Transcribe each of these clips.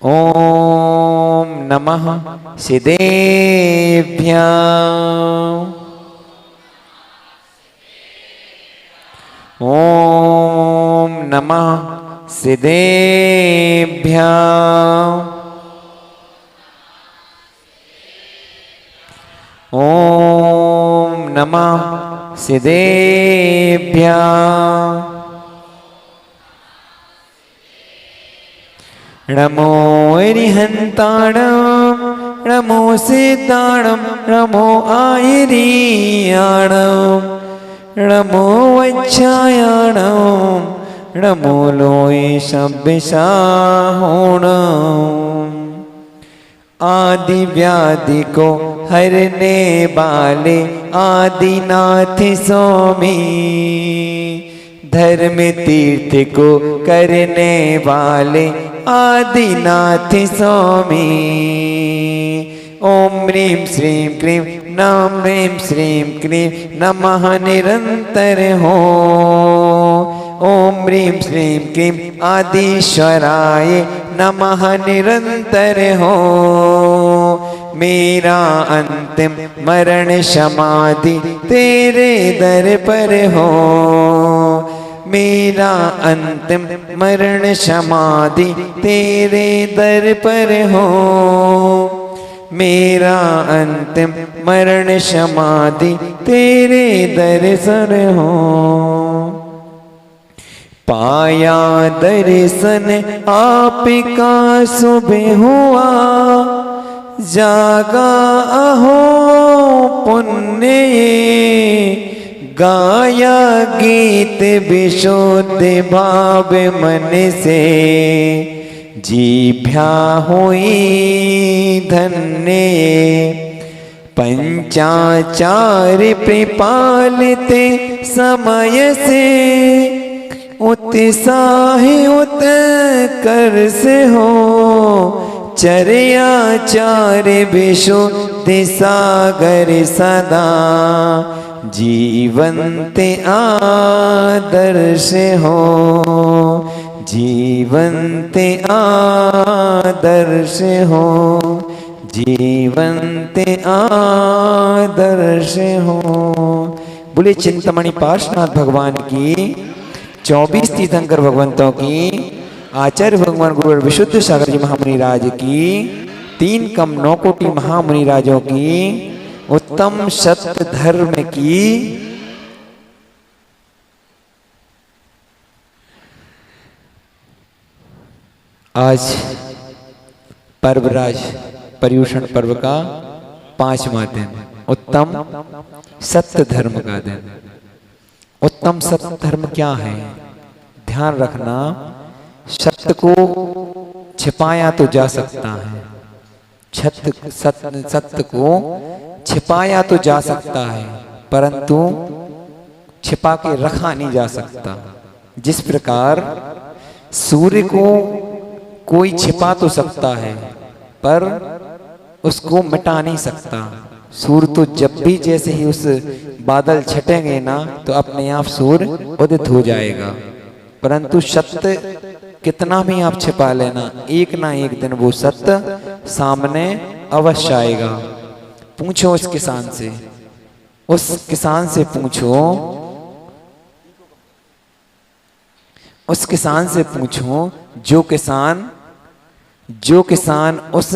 ओम नमः सिद्धेभ्यां। ओम नमः सिद्धेभ्यां। ओम नमः सिद्धेभ्यां। नमो अरिहन्ताणं नमो सिद्धाणं नमो आयरीयाणं नमो वच्छायाणं नमो लोये शब्दशाहोणं। आदि व्याधि को हरने वाले आदिनाथ स्वामी, धर्म तीर्थ को करने वाले आदिनाथ स्वामी। ओम ह्रीं श्रीं क्लीं नाम ह्रीं श्रीं क्लीं नमः निरंतर हो। ओम ह्रीं श्रीं क्लीं आदिश्वराय नमः निरंतर हो। मेरा अंतिम मरण समाधि तेरे दर पर हो। मेरा अंतिम मरण समाधि तेरे दर पर हो। मेरा अंतिम मरण समाधि तेरे दर पर हो। पाया दर्शन आपका सुबह हुआ, जागा अहो पुण्य। गाया गीत विशुद्ध भाव मन से, जीभ्या हुई धन्य। पंचाचार प्रपालिते समय से, उत्साह उत्कर्ष हो। चर्याचार विशुद्ध सागर सदा, जीवंत आदर्श हो। जीवंत आदर्श हो। जीवंत आदर्श हो। बोले चिंतामणि पार्श्वनाथ भगवान की, 24 तीर्थंकर भगवंतों की, आचार्य भगवान गुरु विशुद्ध सागर जी महामुनि राज की, 3 कम 9 कोटि महामुनि राजों की, उत्तम सत्य धर्म की, आज पर्वराज पर्यूषण पर्व का 5वां दिन, उत्तम सत्य धर्म का दिन। उत्तम सत्य धर्म क्या है? ध्यान रखना, सत्य को छिपाया तो जा सकता है, सत्य को छिपाया तो जा सकता है, परंतु छिपा के रखा नहीं जा सकता। जिस प्रकार सूर्य को कोई छिपा तो सकता है पर उसको मिटा नहीं सकता। सूर्य तो जब भी जैसे ही उस बादल छटेंगे ना तो अपने आप सूर्य उदित हो जाएगा। परंतु सत्य कितना भी आप छिपा लेना, एक ना एक दिन वो सत्य सामने अवश्य आएगा। पूछो उस किसान से, उस किसान से पूछो, उस किसान से पूछो जो किसान उस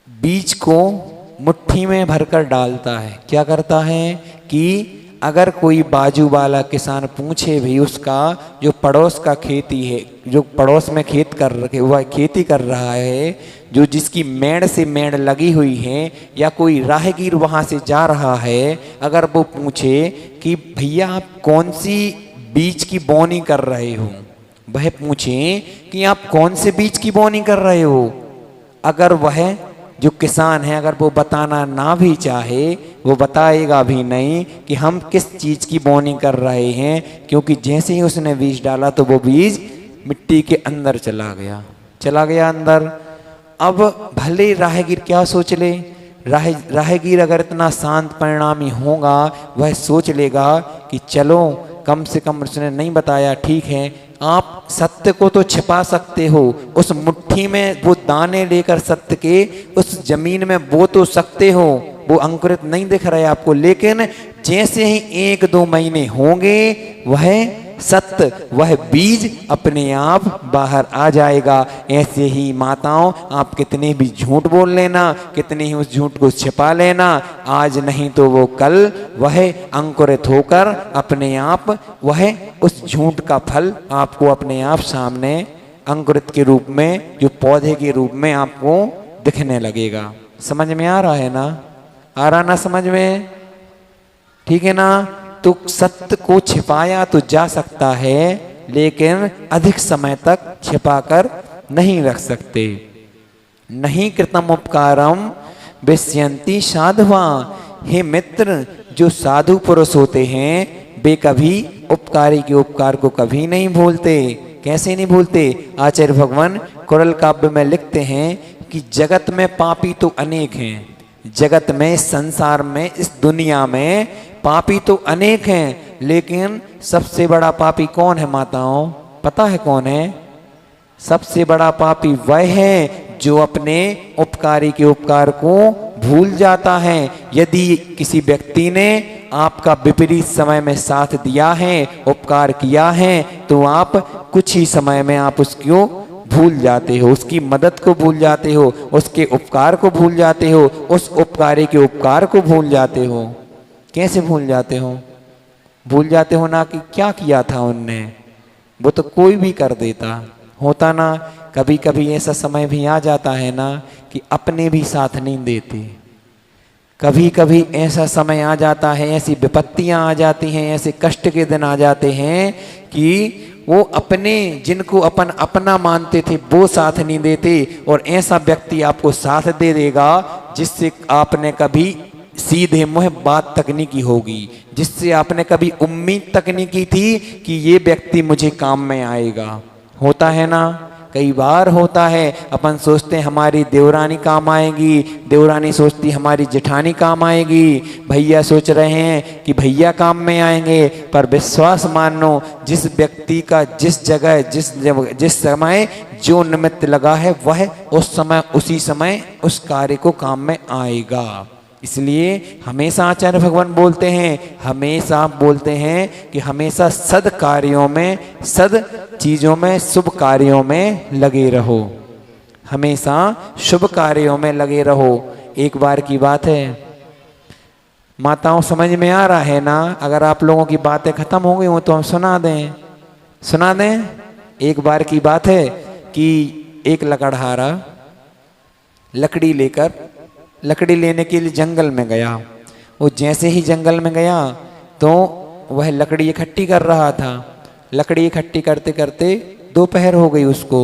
बीज को मुट्ठी में भरकर डालता है। क्या करता है कि अगर कोई बाजू वाला किसान पूछे भी, उसका जो पड़ोस का खेती है, जो पड़ोस में खेती कर रहा है, जो जिसकी मेड़ से मेड़ लगी हुई है, या कोई राहगीर वहां से जा रहा है, अगर वो पूछे कि भैया आप कौन सी बीज की बोनी कर रहे हो, वह पूछे कि आप कौन से बीज की बोनी कर रहे हो, अगर वह जो किसान है अगर वो बताना ना भी चाहे, वो बताएगा भी नहीं कि हम किस चीज की बोनी कर रहे हैं, क्योंकि जैसे ही उसने बीज डाला तो वो बीज मिट्टी के अंदर चला गया अंदर। अब भले राहगीर क्या सोच ले, राहगीर अगर इतना शांत परिणामी होगा, वह सोच लेगा कि चलो कम से कम उसने नहीं बताया, ठीक है, आप सत्य को तो छिपा सकते हो, उस मुट्ठी में वो दाने लेकर सत्य के उस जमीन में बो तो सकते हो, वो अंकुरित नहीं दिख रहे आपको, लेकिन जैसे ही 1-2 महीने होंगे वह सत्य, वह बीज अपने आप बाहर आ जाएगा। ऐसे ही माताओं, आप कितने भी झूठ बोल लेना, कितने ही उस झूठ को छिपा लेना, आज नहीं तो वो कल वह अंकुरित होकर अपने आप वह उस झूठ का फल आपको अपने आप सामने अंकुरित के रूप में, जो पौधे के रूप में आपको दिखने लगेगा। समझ में आ रहा है ना? आ रहा ना समझ में? ठीक है ना? तो सत्य को छिपाया तो जा सकता है, लेकिन अधिक समय तक छिपाकर नहीं रख सकते। नहीं कृतम उपकारम विष्यन्ति साधवा। हे मित्र, जो साधु पुरुष होते हैं वे कभी उपकारी के उपकार को कभी नहीं भूलते। कैसे नहीं भूलते? आचार्य भगवान कुरल काव्य में लिखते हैं कि जगत में पापी तो अनेक हैं, जगत में, इस संसार में, इस दुनिया में पापी तो अनेक हैं, लेकिन सबसे बड़ा पापी कौन है माताओं? पता है कौन है? सबसे बड़ा पापी वह है जो अपने उपकारी के उपकार को भूल जाता है। यदि किसी व्यक्ति ने आपका विपरीत समय में साथ दिया है, उपकार किया है, तो आप कुछ ही समय में आप उसको भूल जाते हो, उसकी मदद को भूल जाते हो, उसके उपकार को भूल जाते हो, उस उपकारी के उपकार को भूल जाते हो। कैसे भूल जाते हो? भूल जाते हो ना कि क्या किया था उनने, वो तो कोई भी कर देता। होता ना, कभी कभी ऐसा समय भी आ जाता है ना कि अपने भी साथ नहीं देते। कभी कभी ऐसा समय आ जाता है, ऐसी विपत्तियां आ जाती हैं, ऐसे कष्ट के दिन आ जाते हैं कि वो अपने, जिनको अपन अपना मानते थे, वो साथ नहीं देते, और ऐसा व्यक्ति आपको साथ दे देगा जिससे आपने कभी सीधे मुंह बात तक नहीं की होगी, जिससे आपने कभी उम्मीद तक नहीं की थी कि ये व्यक्ति मुझे काम में आएगा। होता है ना? कई बार होता है, अपन सोचते हैं हमारी देवरानी काम आएगी, देवरानी सोचती हमारी जेठानी काम आएगी, भैया सोच रहे हैं कि भैया काम में आएंगे, पर विश्वास मानो, जिस व्यक्ति का जिस जगह जिस समय जो निमित्त लगा है वह उस समय उसी समय उस कार्य को काम में आएगा। इसलिए हमेशा आचार्य भगवान बोलते हैं, हमेशा बोलते हैं कि हमेशा सद कार्यों में, सद चीजों में, शुभ कार्यों में लगे रहो, हमेशा शुभ कार्यों में लगे रहो। एक बार की बात है माताओं, समझ में आ रहा है ना? अगर आप लोगों की बातें खत्म हो गई हो तो हम सुना दें, सुना दें। एक बार की बात है कि एक लकड़हारा लकड़ी लेने के लिए जंगल में गया। वो जैसे ही जंगल में गया तो वह लकड़ी इकट्ठी कर रहा था। लकड़ी इकट्ठी करते करते दोपहर हो गई उसको,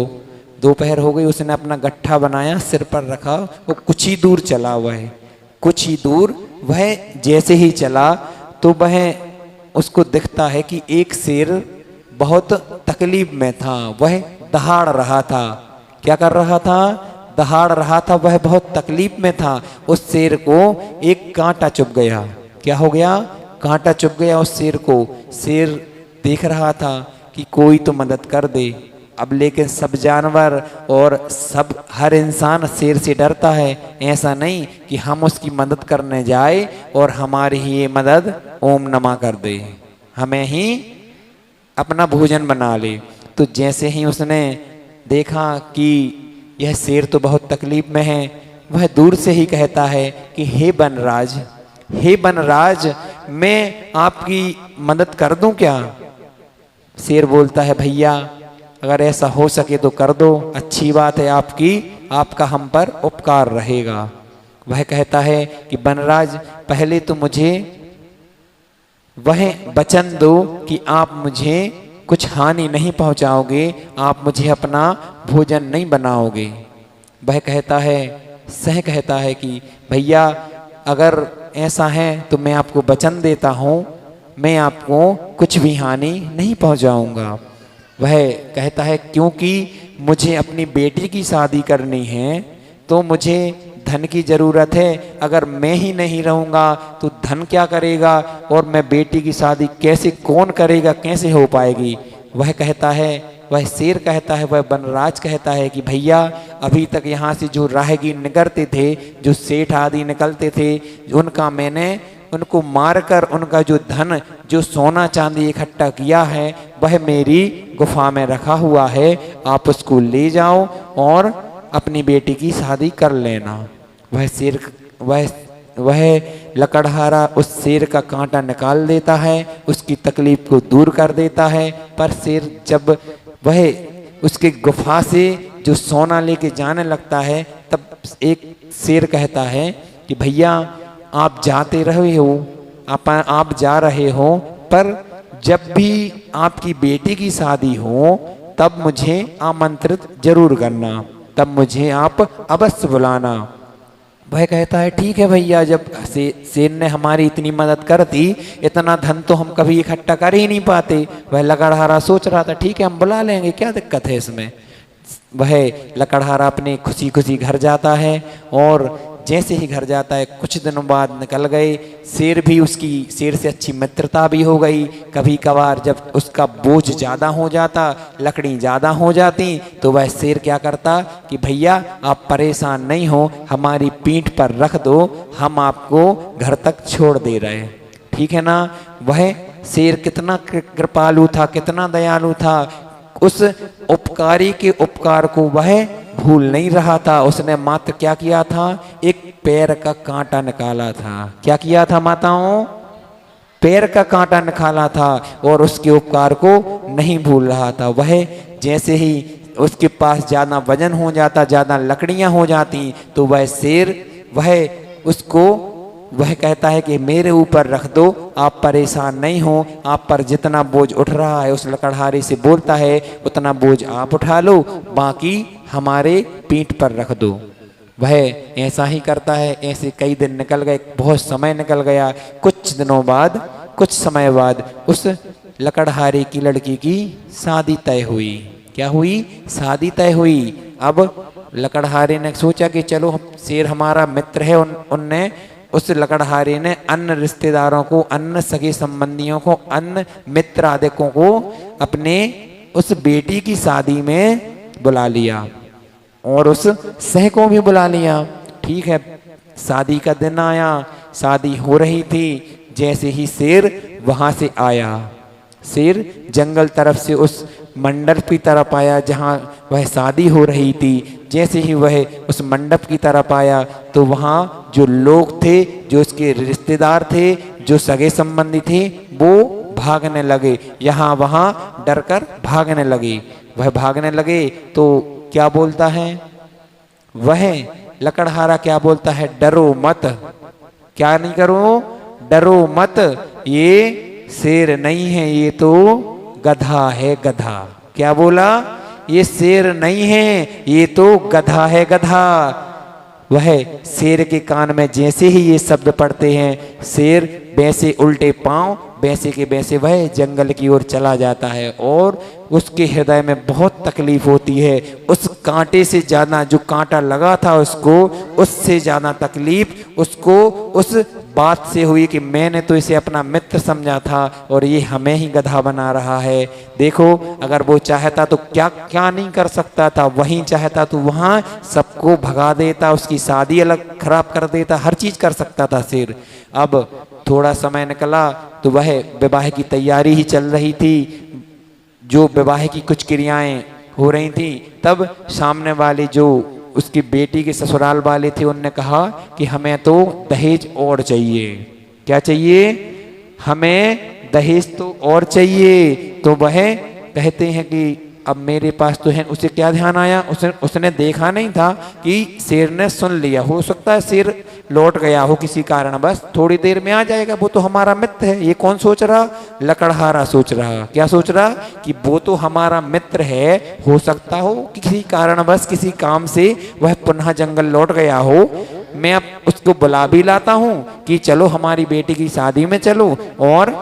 दोपहर हो गई। उसने अपना गट्ठा बनाया, सिर पर रखा, वो कुछ ही दूर चला। वह कुछ ही दूर वह जैसे ही चला तो वह उसको दिखता है कि एक शेर बहुत तकलीफ में था, वह दहाड़ रहा था। क्या कर रहा था? दहाड़ रहा था, वह बहुत तकलीफ में था। उस शेर को एक कांटा चुभ गया। क्या हो गया? कांटा चुभ गया उस शेर को। शेर देख रहा था कि कोई तो मदद कर दे। अब लेकिन सब जानवर और सब हर इंसान शेर से डरता है। ऐसा नहीं कि हम उसकी मदद करने जाए और हमारी ही ये मदद ओम नमः कर दे, हमें ही अपना भोजन बना ले। तो जैसे ही उसने देखा कि यह शेर तो बहुत तकलीफ में है, वह दूर से ही कहता है कि हे बनराज, हे बनराज, मैं आपकी मदद कर दूं क्या? शेर बोलता है भैया अगर ऐसा हो सके तो कर दो, अच्छी बात है आपकी, आपका हम पर उपकार रहेगा। वह कहता है कि बनराज पहले तो मुझे वह वचन दो कि आप मुझे कुछ हानि नहीं पहुंचाओगे, आप मुझे अपना भोजन नहीं बनाओगे। वह कहता है, सह कहता है कि भैया अगर ऐसा है तो मैं आपको वचन देता हूँ, मैं आपको कुछ भी हानि नहीं पहुंचाऊंगा। वह कहता है क्योंकि मुझे अपनी बेटी की शादी करनी है तो मुझे धन की जरूरत है। अगर मैं ही नहीं रहूँगा तो धन क्या करेगा, और मैं बेटी की शादी कैसे, कौन करेगा, कैसे हो पाएगी। वह कहता है, वह शेर कहता है, वह वनराज कहता है कि भैया अभी तक यहाँ से जो राहगीर निकलते थे, जो सेठ आदि निकलते थे, उनका मैंने उनको मारकर उनका जो धन, जो सोना चांदी इकट्ठा किया है, वह मेरी गुफा में रखा हुआ है। आप उसको ले जाओ और अपनी बेटी की शादी कर लेना। वह शेर वह लकड़हारा उस शेर का कांटा निकाल देता है, उसकी तकलीफ को दूर कर देता है। पर शेर जब वह उसके गुफा से जो सोना लेके जाने लगता है, तब एक शेर कहता है कि भैया आप जाते रहे हो, आप जा रहे हो, पर जब भी आपकी बेटी की शादी हो तब मुझे आमंत्रित जरूर करना, तब मुझे आप अवश्य बुलाना। वह कहता है ठीक है भैया, जब शेर ने हमारी इतनी मदद कर दी, इतना धन तो हम कभी इकट्ठा कर ही नहीं पाते। वह लकड़हारा सोच रहा था ठीक है हम बुला लेंगे, क्या दिक्कत है इसमें। वह लकड़हारा अपने खुशी खुशी घर जाता है और जैसे ही घर जाता है कुछ दिनों बाद निकल गए। शेर से अच्छी मित्रता भी हो गई। कभी कभार जब उसका बोझ ज़्यादा हो जाता, लकड़ी ज़्यादा हो जाती, तो वह शेर क्या करता कि भैया आप परेशान नहीं हो, हमारी पीठ पर रख दो, हम आपको घर तक छोड़ दे रहे, ठीक है ना। वह शेर कितना कृपालु था, कितना दयालु था, उस उपकारी के उपकार को वह भूल नहीं रहा था। उसने मात्र क्या किया था, एक पैर का कांटा निकाला था। क्या किया था माताओं, पैर का कांटा निकाला था और उसके उपकार को नहीं भूल रहा था। वह जैसे ही उसके पास ज्यादा वजन हो जाता, ज्यादा लकड़ियां हो जाती, तो वह शेर वह कहता है कि मेरे ऊपर रख दो, आप परेशान नहीं हो, आप पर जितना बोझ उठ रहा है, उस लकड़हारे से बोलता है उतना बोझ आप उठा लो, बाकी हमारे पीठ पर रख दो। वह ऐसा ही करता है। ऐसे कई दिन निकल गए, बहुत समय निकल गया। कुछ समय बाद उस लकड़हारे की लड़की की शादी तय हुई। क्या हुई, शादी तय हुई। अब लकड़हारे ने सोचा कि चलो शेर हमारा मित्र है, उनने उस लकड़हारे ने अन्य रिश्तेदारों को, अन्य सगे संबंधियों को, अन्य मित्र आदिकों को अपने उस बेटी की शादी में बुला लिया और उस सह को भी बुला लिया। ठीक है, शादी का दिन आया, शादी हो रही थी। जैसे ही शेर वहां से आया, शेर जंगल तरफ से उस मंडप की तरफ आया जहां वह शादी हो रही थी। जैसे ही वह उस मंडप की तरफ आया तो वहाँ जो लोग थे, जो उसके रिश्तेदार थे, जो सगे संबंधी थे, वो भागने लगे, यहाँ वहाँ डरकर भागने लगे। वह भागने लगे तो क्या बोलता है वह लकड़हारा, क्या बोलता है, डरो मत, क्या नहीं करो, डरो मत, ये शेर नहीं है, ये तो गधा है, गधा। क्या बोला, ये शेर नहीं है, ये तो गधा है, गधा। वह शेर के कान में जैसे ही ये शब्द पड़ते हैं, शेर वैसे उल्टे पांव, वैसे के वैसे वह जंगल की ओर चला जाता है और उसके हृदय में बहुत तकलीफ होती है। उस कांटे से ज्यादा, जो कांटा लगा था उसको, उससे ज्यादा तकलीफ उसको उस बात से हुई कि मैंने तो इसे अपना मित्र समझा था और ये हमें ही गधा बना रहा है। देखो, अगर वो चाहता तो क्या क्या नहीं कर सकता था, वहीं चाहता तो वहां सबको भगा देता, उसकी शादी अलग खराब कर देता, हर चीज कर सकता था शेर। अब थोड़ा समय निकला तो वह विवाह की तैयारी ही चल रही थी, जो विवाह की कुछ क्रियाएं हो रही थी। तब सामने वाले जो उसकी बेटी के ससुराल वाले थे, उनने कहा कि हमें तो दहेज और चाहिए। क्या चाहिए, हमें दहेज तो और चाहिए। तो वह कहते हैं कि अब मेरे पास तो है। उसे क्या ध्यान आया, उसने देखा नहीं था कि शेर ने सुन लिया। हो सकता है शेर लौट गया हो किसी कारण, बस थोड़ी देर में आ जाएगा, वो तो हमारा मित्र है। ये कौन सोच रहा, लकड़हारा सोच रहा। क्या सोच रहा कि वो तो हमारा मित्र है, हो सकता हो कि किसी कारण बस किसी काम से वह पुनः जंगल लौट गया हो। मैं अब उसको बुला भी लाता हूँ कि चलो हमारी बेटी की शादी में चलो और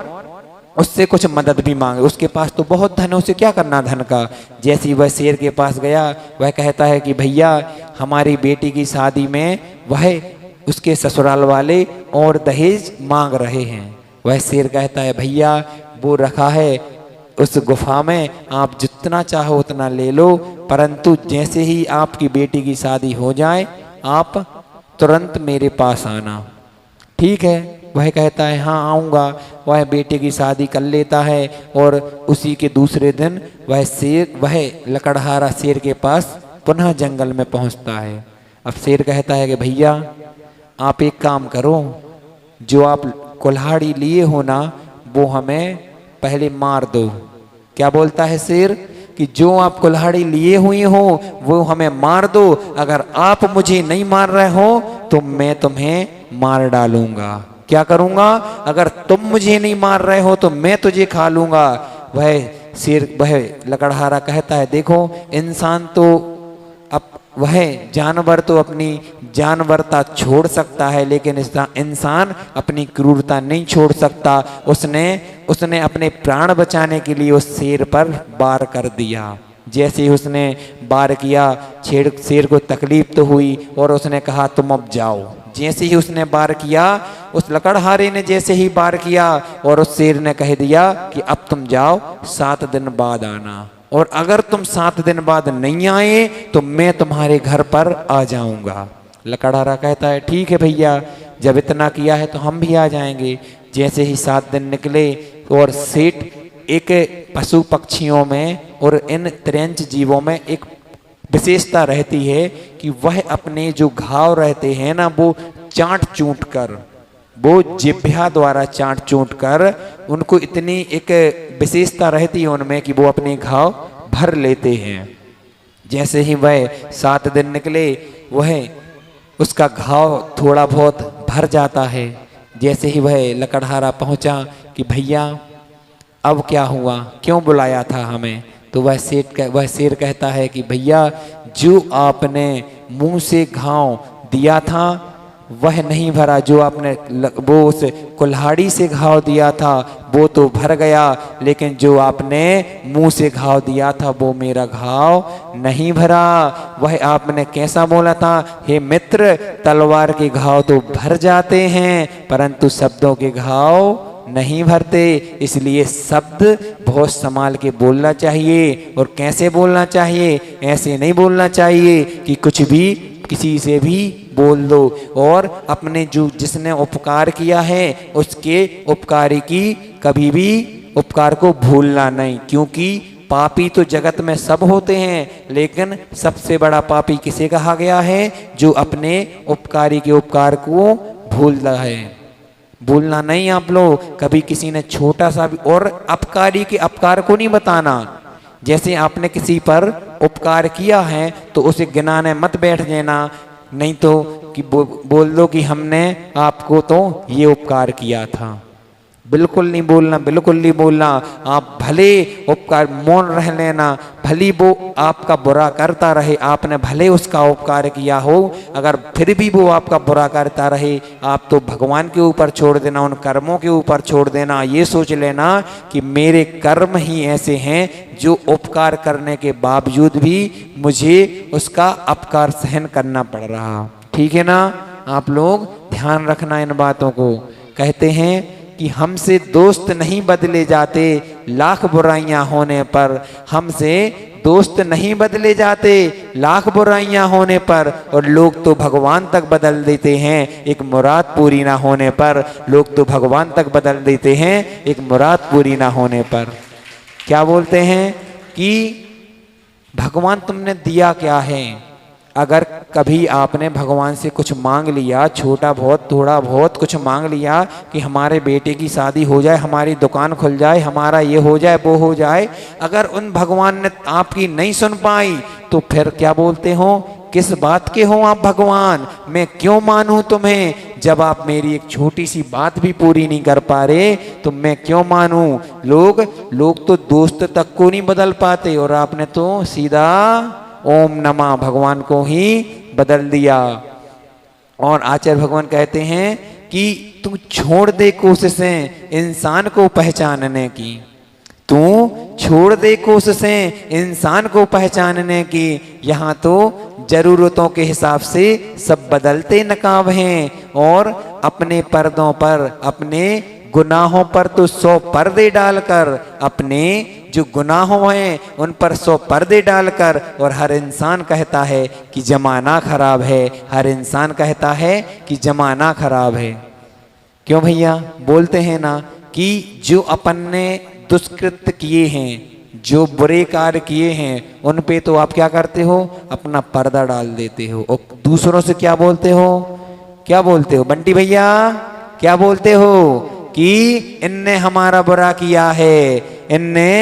उससे कुछ मदद भी मांगे। उसके पास तो बहुत धन है, उसे क्या करना धन का। जैसे ही वह शेर के पास गया, वह कहता है कि भैया हमारी बेटी की शादी में वह उसके ससुराल वाले और दहेज मांग रहे हैं। वह शेर कहता है भैया वो रखा है, उस गुफा में आप जितना चाहो उतना ले लो, परंतु जैसे ही आपकी बेटी की शादी हो जाए आप तुरंत मेरे पास आना। ठीक है, वह कहता है हाँ आऊँगा। वह बेटे की शादी कर लेता है और उसी के दूसरे दिन वह लकड़हारा शेर के पास पुनः जंगल में पहुंचता है। अब शेर कहता है कि भैया आप एक काम करो, जो आप कुल्हाड़ी लिए हो ना वो हमें पहले मार दो। क्या बोलता है शेर कि जो आप कुल्हाड़ी लिए हुए हो वो हमें मार दो, अगर आप मुझे नहीं मार रहे हो तो मैं तुम्हें मार डालूंगा। क्या करूंगा? अगर तुम मुझे नहीं मार रहे हो तो मैं तुझे खा लूंगा। वह लकड़हारा कहता है देखो इंसान तो वह जानवर तो अपनी जानवरता छोड़ सकता है, लेकिन इंसान अपनी क्रूरता नहीं छोड़ सकता। उसने अपने प्राण बचाने के लिए उस शेर पर वार कर दिया। जैसे ही उसने वार किया शेर को तकलीफ तो हुई और उसने कहा तुम अब जाओ। जैसे ही उसने वार किया, उस लकड़हारे ने जैसे ही वार किया और उस शेर ने कह दिया कि अब तुम जाओ, 7 दिन बाद आना, और अगर तुम 7 दिन बाद नहीं आए तो मैं तुम्हारे घर पर आ जाऊंगा। लकड़हारा कहता है ठीक है भैया, जब इतना किया है तो हम भी आ जाएंगे। जैसे ही 7 दिन निकले और सेठ एक पशु पक्षियों में और इन त्रिंच जीवों में एक विशेषता रहती है कि वह अपने जो घाव रहते हैं ना वो चाट चूट कर, वो जिह्वा द्वारा चाट चूट कर उनको इतनी एक विशेषता रहती है उनमें कि वो अपने घाव भर लेते हैं। जैसे ही वह 7 दिन निकले वह उसका घाव थोड़ा बहुत भर जाता है। जैसे ही वह लकड़हारा पहुंचा कि भैया अब क्या हुआ, क्यों बुलाया था हमें, तो वह शेर कहता है कि भैया जो आपने मुंह से घाव दिया था वह नहीं भरा, जो आपने वो उस कुल्हाड़ी से घाव दिया था वो तो भर गया, लेकिन जो आपने मुंह से घाव दिया था वो मेरा घाव नहीं भरा। वह आपने कैसा बोला था, हे मित्र तलवार के घाव तो भर जाते हैं परंतु शब्दों के घाव नहीं भरते, इसलिए शब्द बहुत संभाल के बोलना चाहिए। और कैसे बोलना चाहिए? ऐसे नहीं बोलना चाहिए कि कुछ भी किसी से भी बोल दो, और अपने जो जिसने उपकार किया है उसके उपकारी की कभी भी उपकार को भूलना नहीं, क्योंकि पापी तो जगत में सब होते हैं लेकिन सबसे बड़ा पापी किसे कहा गया है? जो अपने उपकारी के उपकार को भूल रहा है। भूलना नहीं आप लोग, कभी किसी ने छोटा सा भी, और अपकारी के अपकार को नहीं बताना। जैसे आपने किसी पर उपकार किया है तो उसे गिनाने मत बैठ जाना, नहीं तो कि बोल दो कि हमने आपको तो ये उपकार किया था। बिल्कुल नहीं बोलना, बिल्कुल नहीं बोलना। आप भले उपकार मौन रह लेना, भली वो आपका बुरा करता रहे, आपने भले उसका उपकार किया हो, अगर फिर भी वो आपका बुरा करता रहे आप तो भगवान के ऊपर छोड़ देना, उन कर्मों के ऊपर छोड़ देना। ये सोच लेना कि मेरे कर्म ही ऐसे हैं जो उपकार करने के बावजूद भी मुझे उसका अपकार सहन करना पड़ रहा। ठीक है ना? आप लोग ध्यान रखना इन बातों को। कहते हैं कि हमसे दोस्त नहीं बदले जाते लाख बुराइयां होने पर, हमसे दोस्त नहीं बदले जाते लाख बुराइयां होने पर, और लोग तो भगवान तक बदल देते हैं एक मुराद पूरी ना होने पर। लोग तो भगवान तक बदल देते हैं एक मुराद पूरी ना होने पर। क्या बोलते हैं कि भगवान तुमने दिया क्या है? अगर कभी आपने भगवान से कुछ मांग लिया, छोटा बहुत थोड़ा बहुत कुछ मांग लिया कि हमारे बेटे की शादी हो जाए, हमारी दुकान खुल जाए, हमारा ये हो जाए वो हो जाए, अगर उन भगवान ने आपकी नहीं सुन पाई तो फिर क्या बोलते हो? किस बात के हो आप भगवान? मैं क्यों मानूं तुम्हें? जब आप मेरी एक छोटी सी बात भी पूरी नहीं कर पा रहे तो मैं क्यों मानूं? लोग तो दोस्त तक को नहीं बदल पाते और आपने तो सीधा ओम नमः भगवान को ही बदल दिया। और आचार्य भगवान कहते हैं कि तू छोड़ दे कोशिशें इंसान को पहचानने की, तू छोड़ दे कोशिशें इंसान को पहचानने की। यहाँ तो जरूरतों के हिसाब से सब बदलते नकाब हैं और अपने पर्दों पर, अपने गुनाहों पर तो 100 पर्दे डालकर, अपने जो गुनाहों हैं उन पर 100 पर्दे डालकर, और हर इंसान कहता है कि जमाना खराब है, हर इंसान कहता है कि जमाना खराब है। क्यों भैया? बोलते हैं ना कि जो अपन ने दुष्कृत्य किए हैं, जो बुरे कार्य किए हैं, उन पे तो आप क्या करते हो? अपना पर्दा डाल देते हो, और दूसरों से क्या बोलते हो? क्या बोलते हो बंटी भैया? क्या बोलते हो? कि इनने हमारा बुरा किया है, इनने,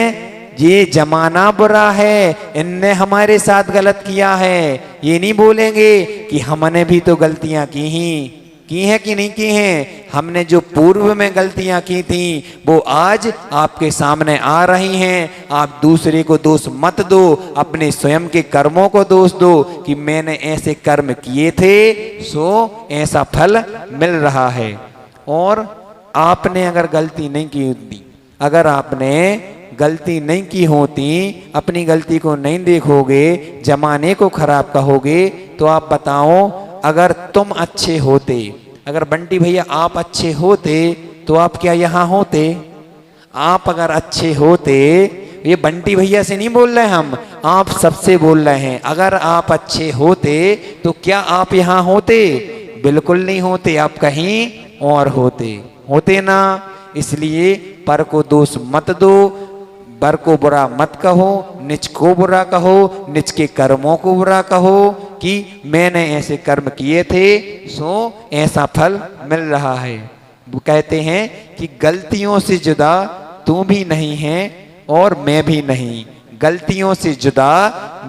ये जमाना बुरा है, इनने हमारे साथ गलत किया है। ये नहीं बोलेंगे कि हमने भी तो गलतियां की हैं कि नहीं की हैं। हमने जो पूर्व में गलतियां की थी वो आज आपके सामने आ रही हैं। आप दूसरे को दोष मत दो, अपने स्वयं के कर्मों को दोष दो कि मैंने ऐसे कर्म किए थे सो ऐसा फल मिल रहा है। और आपने अगर गलती नहीं की होती, अगर आपने गलती नहीं की होती, अपनी गलती को नहीं देखोगे, जमाने को खराब कहोगे, तो आप बताओ, अगर तुम अच्छे होते, अगर बंटी भैया आप अच्छे होते तो आप क्या यहाँ होते? आप अगर अच्छे होते, ये बंटी भैया से नहीं बोल रहे हम, आप सबसे बोल रहे हैं, अगर आप अच्छे होते तो क्या आप यहाँ होते? बिल्कुल नहीं होते, आप कहीं और होते ना। इसलिए पर को दोष मत दो, बर को बुरा मत कहो, निज को बुरा कहो, निज के कर्मों को बुरा कहो कि मैंने ऐसे कर्म किए थे सो ऐसा फल मिल रहा है। वो कहते हैं कि गलतियों से जुदा तू भी नहीं है और मैं भी नहीं, गलतियों से जुदा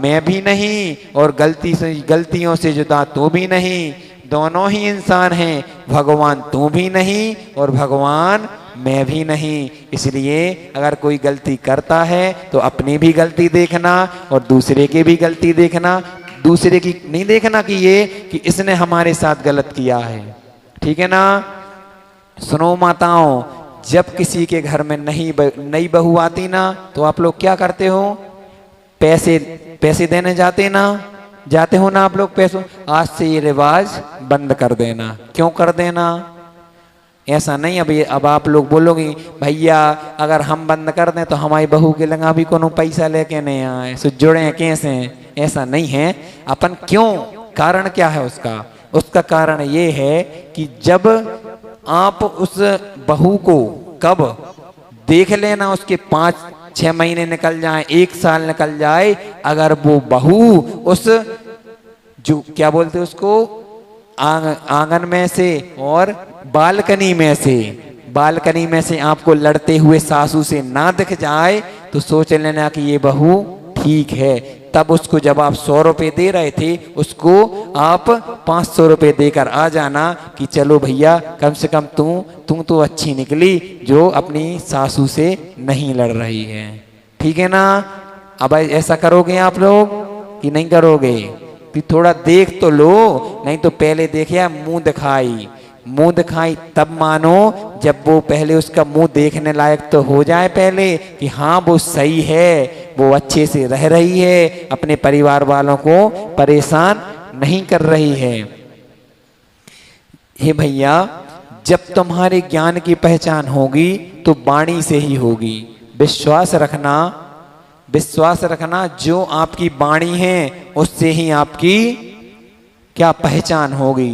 मैं भी नहीं और गलतियों से जुदा तू भी नहीं, दोनों ही इंसान हैं, भगवान तू भी नहीं और भगवान मैं भी नहीं। इसलिए अगर कोई गलती करता है तो अपनी भी गलती देखना और दूसरे की भी गलती देखना, दूसरे की नहीं देखना कि इसने हमारे साथ गलत किया है। ठीक है ना? सुनो माताओं, जब किसी के घर में नई बहू आती ना तो आप लोग क्या करते हो? पैसे देने जाते हो ना आप लोग पैसों। आज से ये रिवाज बंद कर देना। क्यों कर देना? ऐसा नहीं अब आप लोग बोलोगे भैया अगर हम बंद कर दें तो हमारी बहू के लगा भी कोनो पैसा लेके नहीं आए, सो जुड़े कैसे? ऐसा नहीं है। अपन क्यों, कारण क्या है उसका कारण ये है कि जब आप उस बहू को कब देख लेना, उसके 5-6 महीने निकल जाए, 1 साल निकल जाए, अगर वो बहू उस जो क्या बोलते उसको आंगन में से और बालकनी में से आपको लड़ते हुए सासू से ना दिख जाए तो सोच लेना कि ये बहू ठीक है। तब उसको जब आप 100 रुपये दे रहे थे उसको आप 500 रुपये देकर आ जाना कि चलो भैया कम से कम तू तो अच्छी निकली जो अपनी सासू से नहीं लड़ रही है। ठीक है ना? अब ऐसा करोगे आप लोग कि नहीं करोगे? कि थोड़ा देख तो लो, नहीं तो पहले देखिए मुंह दिखाई तब मानो जब वो पहले उसका मुंह देखने लायक तो हो जाए पहले कि हाँ वो सही है, वो अच्छे से रह रही है, अपने परिवार वालों को परेशान नहीं कर रही है। हे भैया, जब तुम्हारे ज्ञान की पहचान होगी तो वाणी से ही होगी। विश्वास रखना जो आपकी वाणी है उससे ही आपकी क्या पहचान होगी।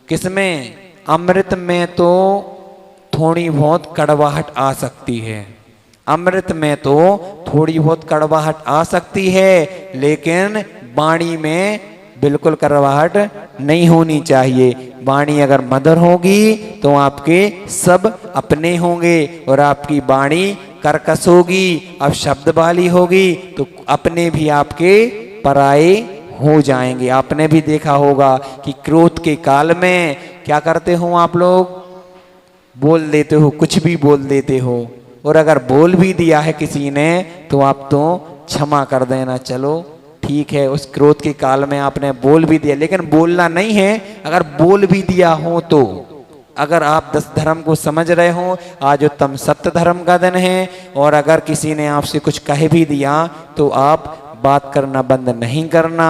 किसमें? अमृत में तो थोड़ी बहुत कड़वाहट आ सकती है, अमृत में तो थोड़ी बहुत कड़वाहट आ सकती है, लेकिन वाणी में बिल्कुल कड़वाहट नहीं होनी चाहिए। वाणी अगर मधुर होगी तो आपके सब अपने होंगे और आपकी वाणी कर्कश होगी, अब शब्द वाली होगी तो अपने भी आपके पराये हो जाएंगे। आपने भी देखा होगा कि क्रोध के काल में क्या करते हो आप लोग? बोल देते हो, कुछ भी बोल देते हो, और अगर बोल भी दिया है किसी ने तो आप तो क्षमा कर देना, चलो ठीक है, उस क्रोध के काल में आपने बोल भी दिया, लेकिन बोलना नहीं है। अगर बोल भी दिया हो तो अगर आप 10 धर्म को समझ रहे हो, आज उत्तम सत्य धर्म का दिन है, और अगर किसी ने आपसे कुछ कह भी दिया तो आप बात करना बंद नहीं करना।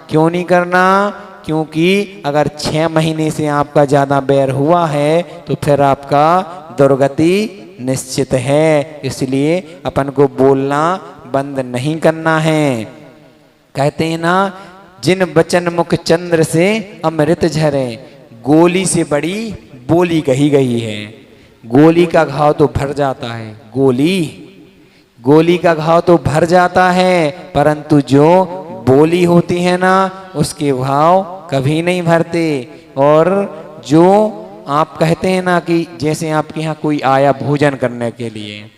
क्यों नहीं करना? क्योंकि अगर 6 महीने से आपका ज़्यादा बैर हुआ है तो फिर आपका दुर्गति निश्चित है। इसलिए अपन को बोलना बंद नहीं करना है। कहते हैं ना, जिन बचन मुख चंद्र से अमृत झरे, गोली से बड़ी बोली कही गई है। गोली का घाव तो भर जाता है, गोली का घाव तो भर जाता है, परंतु जो बोली होती है ना, उसके घाव कभी नहीं भरते। और जो आप कहते हैं ना कि जैसे आपके यहाँ कोई आया भोजन करने के लिए,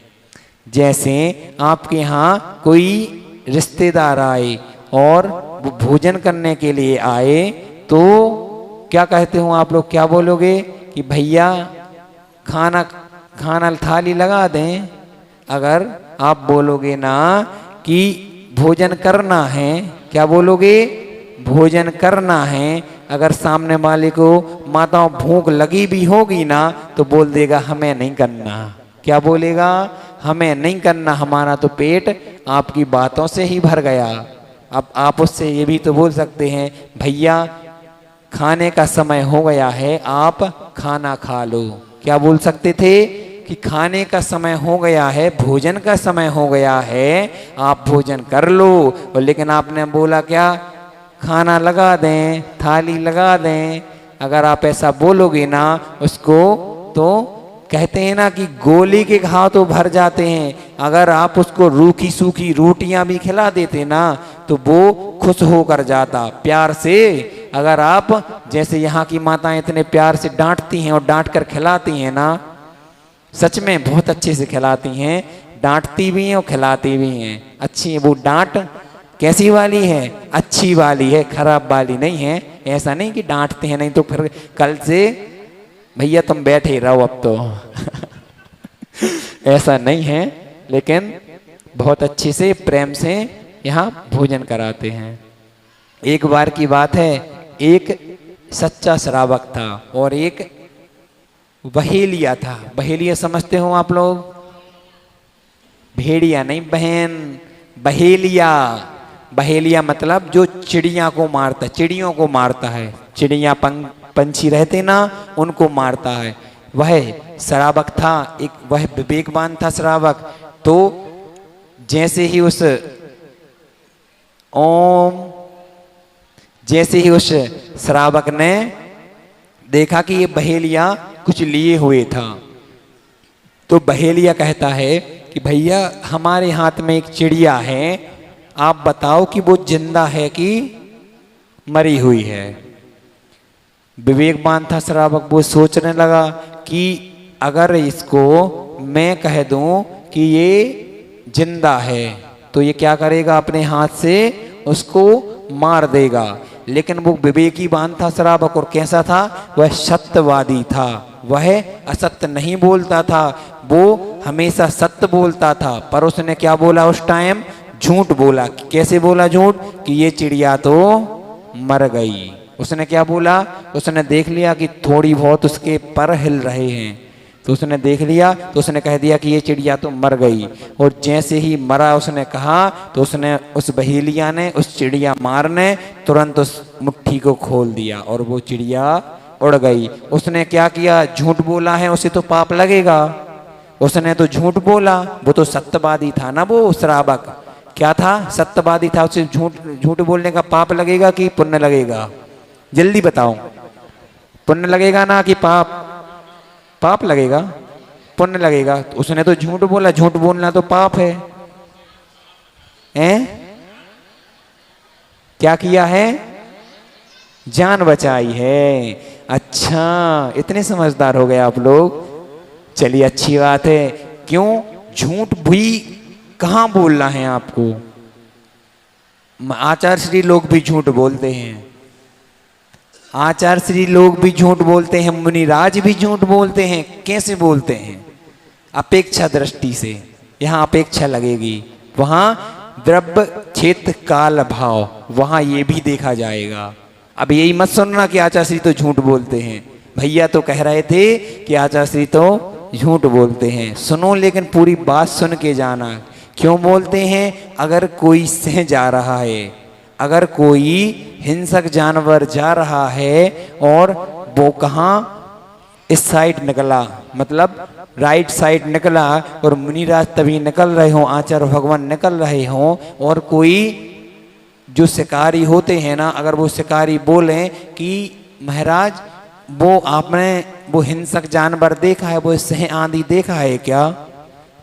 जैसे आपके यहाँ कोई रिश्तेदार आए और वो भोजन करने के लिए आए, तो क्या कहते हो आप लोग, क्या बोलोगे कि भैया खाना थाली लगा दें। अगर आप बोलोगे ना कि भोजन करना है, क्या बोलोगे, भोजन करना है। अगर सामने वाले को माताओं भूख लगी भी होगी ना, तो बोल देगा हमें नहीं करना। क्या बोलेगा, हमें नहीं करना, हमारा तो पेट आपकी बातों से ही भर गया। अब आप उससे ये भी तो बोल सकते हैं, भैया खाने का समय हो गया है, आप खाना खा लो। क्या बोल सकते थे कि खाने का समय हो गया है, भोजन का समय हो गया है, आप भोजन कर लो। और लेकिन आपने बोला क्या, खाना लगा दें, थाली लगा दें। अगर आप ऐसा बोलोगे ना उसको, तो कहते हैं ना कि गोली के घाव तो भर जाते हैं। अगर आप उसको रूखी सूखी रोटियां भी खिला देते ना, तो वो खुश होकर जाता प्यार से। अगर आप जैसे यहाँ की माताएं इतने प्यार से डांटती हैं और डांट कर खिलाती हैं ना, सच में बहुत अच्छे से खिलाती हैं, डांटती भी हैं और खिलाती भी हैं। अच्छी है वो डांट, कैसी वाली है, अच्छी वाली है, खराब वाली नहीं है। ऐसा नहीं कि डांटते हैं नहीं तो फिर कल से भैया तुम बैठे रहो अब तो ऐसा नहीं है, लेकिन बहुत अच्छे से प्रेम से यहाँ भोजन कराते हैं। एक बार की बात है, एक सच्चा श्रावक था और एक बहेलिया था। बहेलिया समझते हो आप लोग, भेड़िया नहीं बहन, बहेलिया। बहेलिया मतलब जो चिड़िया को मारता, चिड़ियों को मारता है, चिड़िया पंछी रहते ना उनको मारता है। वह श्रावक था, एक वह विवेकवान था श्रावक। तो जैसे ही उस श्रावक ने देखा कि ये बहेलिया कुछ लिए हुए था, तो बहेलिया कहता है कि भैया हमारे हाथ में एक चिड़िया है, आप बताओ कि वो जिंदा है कि मरी हुई है। विवेकवान था श्रावक, वो सोचने लगा कि अगर इसको मैं कह दूं कि ये जिंदा है तो ये क्या करेगा, अपने हाथ से उसको मार देगा। लेकिन वो विवेकीवान था श्रावक, और कैसा था, वह सत्यवादी था, वह असत्य नहीं बोलता था, वो हमेशा सत्य बोलता था। पर उसने क्या बोला उस टाइम, झूठ बोला। कैसे बोला झूठ, कि ये चिड़िया तो मर गई। उसने क्या बोला, उसने देख लिया कि थोड़ी बहुत उसके पर हिल रहे हैं, तो उसने देख लिया, तो उसने कह दिया कि ये चिड़िया तो मर गई। और जैसे ही मरा उसने कहा, तो उसने उस बहेलिया ने, उस चिड़िया मार ने तुरंत उस मुट्ठी को खोल दिया और वो चिड़िया उड़ गई। उसने क्या किया, झूठ बोला है, उसे तो पाप लगेगा। उसने तो झूठ बोला, वो तो सत्यवादी था ना, वो श्रावक क्या था, सत्यवादी था। उसे झूठ बोलने का पाप लगेगा कि पुण्य लगेगा, जल्दी बताओ। पुण्य लगेगा ना कि पाप, पाप लगेगा, पुण्य लगेगा। तो उसने तो झूठ बोला, झूठ बोलना तो पाप है। क्या किया है, जान बचाई है। अच्छा, इतने समझदार हो गए आप लोग, चलिए अच्छी बात है। क्यों, झूठ भी कहाँ बोलना है आपको, आचार्य श्री लोग भी झूठ बोलते हैं, आचार्य श्री लोग भी झूठ बोलते हैं, मुनिराज भी झूठ बोलते हैं। कैसे बोलते हैं, अपेक्षा दृष्टि से। यहाँ अपेक्षा लगेगी, वहां द्रव्य क्षेत्र काल भाव, वहां ये भी देखा जाएगा। अब यही मत सुनना कि आचार्य श्री तो झूठ बोलते हैं। भैया तो कह रहे थे कि आचार्य श्री तो झूठ बोलते हैं, सुनो लेकिन पूरी बात सुन के जाना। क्यों बोलते हैं, अगर कोई सह जा रहा है, अगर कोई हिंसक जानवर जा रहा है और वो कहाँ इस साइड निकला, मतलब राइट साइड निकला, और मुनिराज तभी निकल रहे हों, आचार्य भगवान निकल रहे हों, और कोई जो शिकारी होते हैं ना, अगर वो शिकारी बोले कि महाराज वो आपने वो हिंसक जानवर देखा है, वो सिंह आंधी देखा है क्या?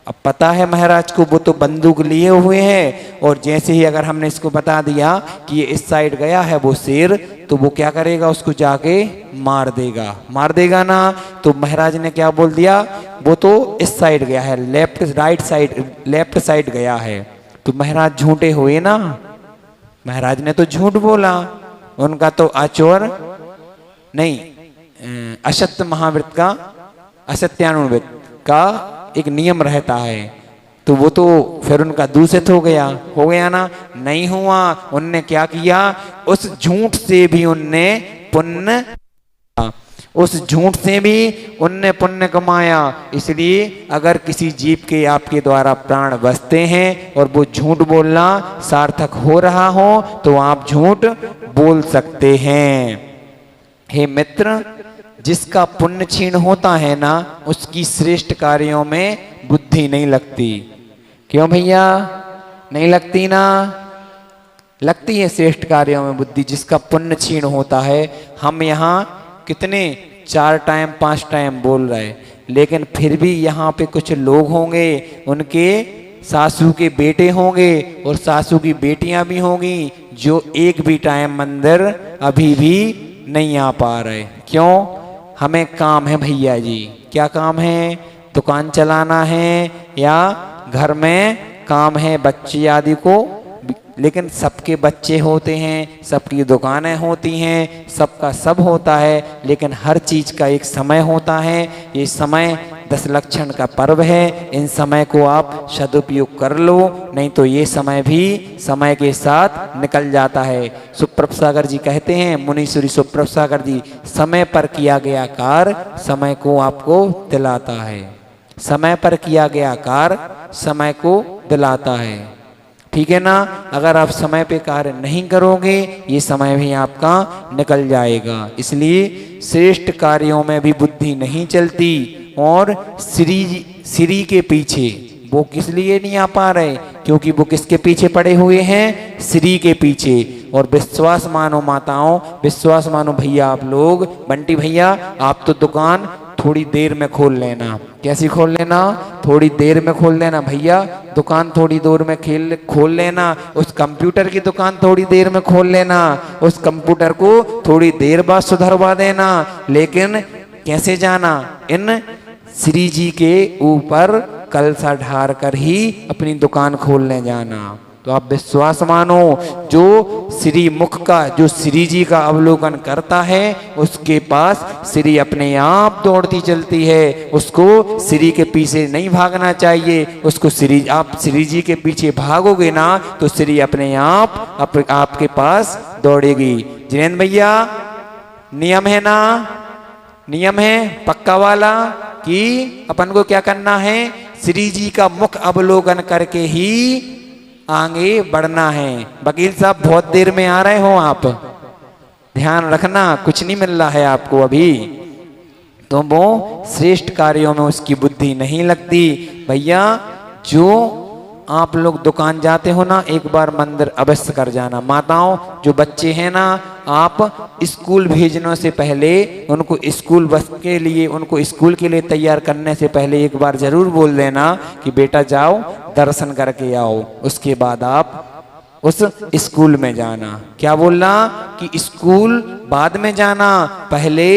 अब पता है महाराज को, वो तो बंदूक लिए हुए हैं, और जैसे ही अगर हमने इसको बता दिया कि ये इस साइड गया है वो शेर, तो वो क्या करेगा, उसको जाके मार देगा ना। तो महाराज ने क्या बोल दिया, वो तो इस साइड गया है, लेफ्ट साइड गया है। तो महाराज झूठे हुए ना, महाराज ने तो झूठ बोला। उनका तो आचौर नहीं, असत्य महावृत्त का, असत्यानुवृत्त का एक नियम रहता है, तो वो तो फिर उनका दूषित हो गया ना, नहीं हुआ। उनने क्या किया, उस झूठ से भी उनने पुण्य, उस झूठ से भी उनने पुण्य कमाया। इसलिए अगर किसी जीव के आपके द्वारा प्राण बचते हैं और वो झूठ बोलना सार्थक हो रहा हो, तो आप झूठ बोल सकते हैं। हे मित्र, जिसका पुण्य क्षीण होता है ना, उसकी श्रेष्ठ कार्यों में बुद्धि नहीं लगती। क्यों भैया, नहीं लगती ना? लगती है श्रेष्ठ कार्यों में बुद्धि, जिसका पुण्य क्षीण होता है। हम यहाँ कितने 4 टाइम 5 टाइम बोल रहे, लेकिन फिर भी यहाँ पे कुछ लोग होंगे, उनके सासू के बेटे होंगे और सासू की बेटियां भी होंगी, जो एक भी टाइम मंदिर अभी भी नहीं आ पा रहे। क्यों? हमें काम है भैया जी। क्या काम है? दुकान चलाना है या घर में काम है बच्चे आदि को, लेकिन सबके बच्चे होते हैं, सबकी दुकानें होती हैं, सबका सब होता है, लेकिन हर चीज का एक समय होता है। ये समय 10 लक्षण का पर्व है, इन समय को आप सदुपयोग कर लो, नहीं तो ये समय भी समय के साथ निकल जाता है। सुप्रभ सागर जी कहते हैं, मुनीश्वरी सुप्रभ सागर जी, समय पर किया गया कार्य समय को आपको दिलाता है। समय पर किया गया कार्य समय को दिलाता है, ठीक है ना? अगर आप समय पे कार्य नहीं करोगे, ये समय भी आपका निकल जाएगा। इसलिए श्रेष्ठ कार्यों में भी बुद्धि नहीं चलती, और श्री के पीछे वो किस लिए नहीं आ पा रहे? क्योंकि वो किसके पीछे पड़े हुए हैं? श्री के पीछे। और विश्वास मानो माताओं, विश्वास मानो भैया, आप लोग, बंटी भैया, आप तो दुकान थोड़ी देर में खोल लेना। कैसी खोल लेना? थोड़ी देर में खोल लेना भैया, दुकान थोड़ी देर में खोल लेना। उस कंप्यूटर की दुकान थोड़ी देर में खोल लेना, उस कंप्यूटर को थोड़ी देर बाद सुधरवा देना, लेकिन कैसे जाना? इन श्री जी के ऊपर कलशा ढार कर ही अपनी दुकान खोलने जाना। तो आप विश्वास मानो, जो श्री मुख का, जो श्री जी का अवलोकन करता है, उसके पास श्री अपने आप दौड़ती चलती है। उसको श्री के पीछे नहीं भागना चाहिए, उसको श्री, आप श्री जी के पीछे भागोगे ना, तो श्री अपने आप आपके पास दौड़ेगी। जिनेंद्र भैया, नियम है ना? नियम है पक्का वाला कि अपन को क्या करना है? श्री जी का मुख अवलोकन करके ही आगे बढ़ना है। वकील साहब, बहुत देर में आ रहे हो आप, ध्यान रखना, कुछ नहीं मिल रहा है आपको अभी। तो वो श्रेष्ठ कार्यों में उसकी बुद्धि नहीं लगती। भैया, जो आप लोग दुकान जाते हो ना, एक बार मंदिर अवश्य कर जाना। माताओं, जो बच्चे हैं ना, आप स्कूल भेजने से पहले, उनको स्कूल बस के लिए, उनको स्कूल के लिए तैयार करने से पहले एक बार जरूर बोल देना कि बेटा जाओ दर्शन करके आओ, उसके बाद आप उस स्कूल में जाना। क्या बोलना? कि स्कूल बाद में जाना, पहले